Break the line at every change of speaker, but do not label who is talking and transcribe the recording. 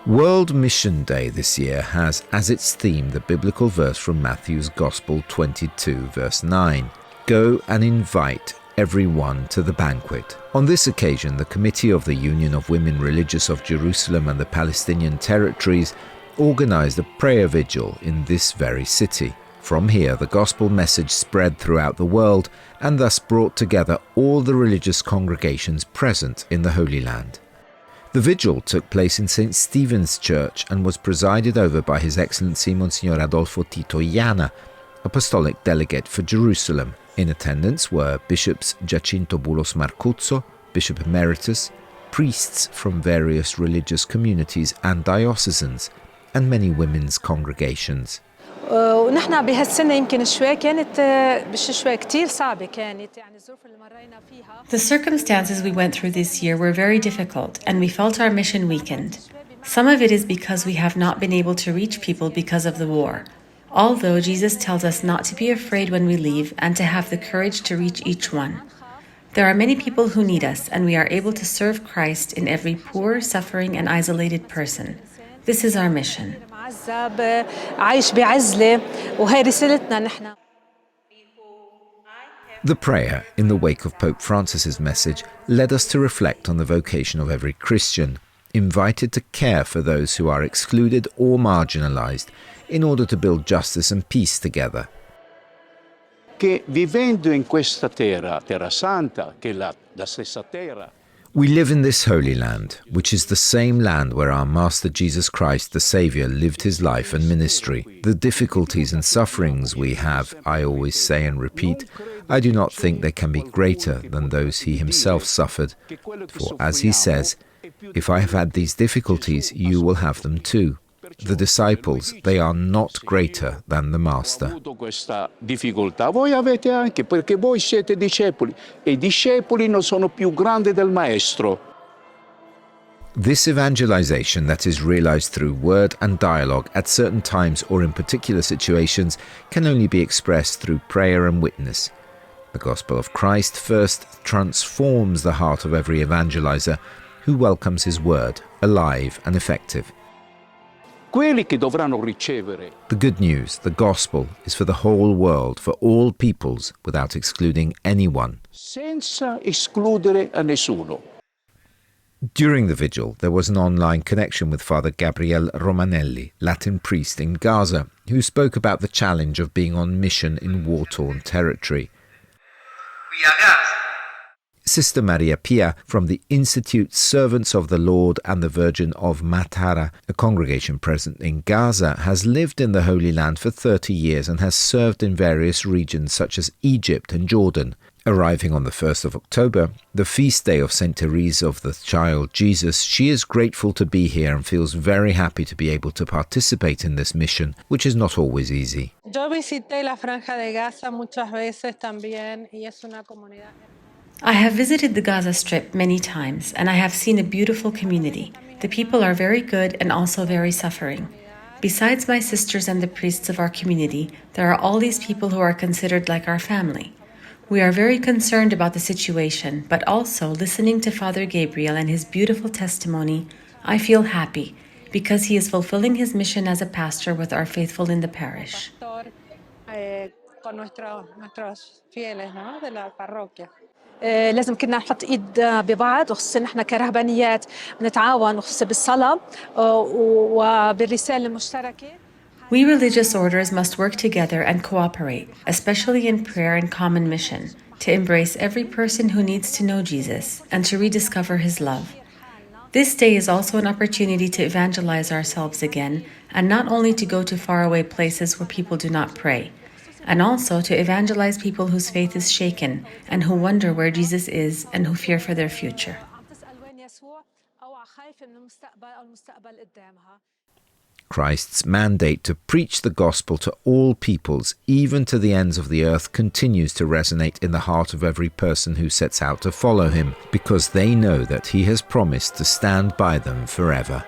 World Mission Day this year has as its theme the biblical verse from Matthew's Gospel 22, verse 9, "Go and invite everyone to the banquet." On this occasion, the Committee of the Union of Women Religious of Jerusalem and the Palestinian Territories organised a prayer vigil in this very city. From here, the gospel message spread throughout the world and thus brought together all the religious congregations present in the Holy Land. The vigil took place in St. Stephen's Church and was presided over by His Excellency Monsignor Adolfo Tito Iana, Apostolic Delegate for Jerusalem. In attendance were Bishops Giacinto Bulos Marcuzzo, Bishop Emeritus, priests from various religious communities and diocesans, and many women's congregations.
ونحن بهالسنة يمكن شوي كانت شوي كتير صعبة كانت يعني الظروف اللي مرينا فيها.
The circumstances we went through this year were very difficult and we felt our mission weakened. Some of it is because we have not been able to reach people because of the war. Although Jesus tells us not to be afraid when we leave and to have the courage to reach each one. There are many people who need us and we are able to serve Christ in every poor, suffering and isolated person. This is our mission.
The prayer, in the wake of Pope Francis's message, led us to reflect on the vocation of every Christian, invited to care for those who are excluded or marginalized, in order to build justice and peace together.
Che vivendo in questa terra santa, che è la stessa terra.
We live in this Holy Land, which is the same land where our Master Jesus Christ, the Saviour, lived his life and ministry. The difficulties and sufferings we have, I always say and repeat, I do not think they can be greater than those he himself suffered. For as he says, "If I have had these difficulties, you will have them too." The disciples, they are not greater than the Master.
Questa difficoltà voi avete anche perché voi siete discepoli e i discepoli non sono più grandi del Maestro.
This evangelization that is realized through word and dialogue at certain times or in particular situations can only be expressed through prayer and witness. The gospel of Christ first transforms the heart of every evangelizer who welcomes his word, alive and effective.
Quelli che dovranno ricevere.
The good news, the gospel, is for the whole world, for all peoples, without excluding anyone.
Senza escludere a nessuno.
During the vigil, there was an online connection with Father Gabriele Romanelli, Latin priest in Gaza, who spoke about the challenge of being on mission in war-torn territory. Sister Maria Pia from the Institute Servants of the Lord and the Virgin of Matara, a congregation present in Gaza, has lived in the Holy Land for 30 years and has served in various regions such as Egypt and Jordan. Arriving on the 1st of October, the feast day of St. Therese of the Child Jesus, she is grateful to be here and feels very happy to be able to participate in this mission, which is not always easy.
Yo visité la Franja de Gaza muchas veces también y es una comunidad.
I have visited the Gaza Strip many times and I have seen a beautiful community. The people are very good and also very suffering. Besides my sisters and the priests of our community, there are all these people who are considered like our family. We are very concerned about the situation, but also listening to Father Gabriel and his beautiful testimony, I feel happy because he is fulfilling his mission as a pastor with our faithful in the parish.
Con nuestros fieles, ¿no? De la parroquia. لازم كنا نحط ايد ببعض وخصوصا نحن كرهبانيات نتعاون وخصوصا بالصلاة وبالرسالة المشتركة.
We religious orders must work together and cooperate, especially in prayer and common mission, to embrace every person who needs to know Jesus and to rediscover his love. This day is also an opportunity to evangelize ourselves again and not only to go to faraway places where people do not pray, and also to evangelize people whose faith is shaken and who wonder where Jesus is and who fear for their future.
Christ's mandate to preach the gospel to all peoples, even to the ends of the earth, continues to resonate in the heart of every person who sets out to follow him, because they know that he has promised to stand by them forever.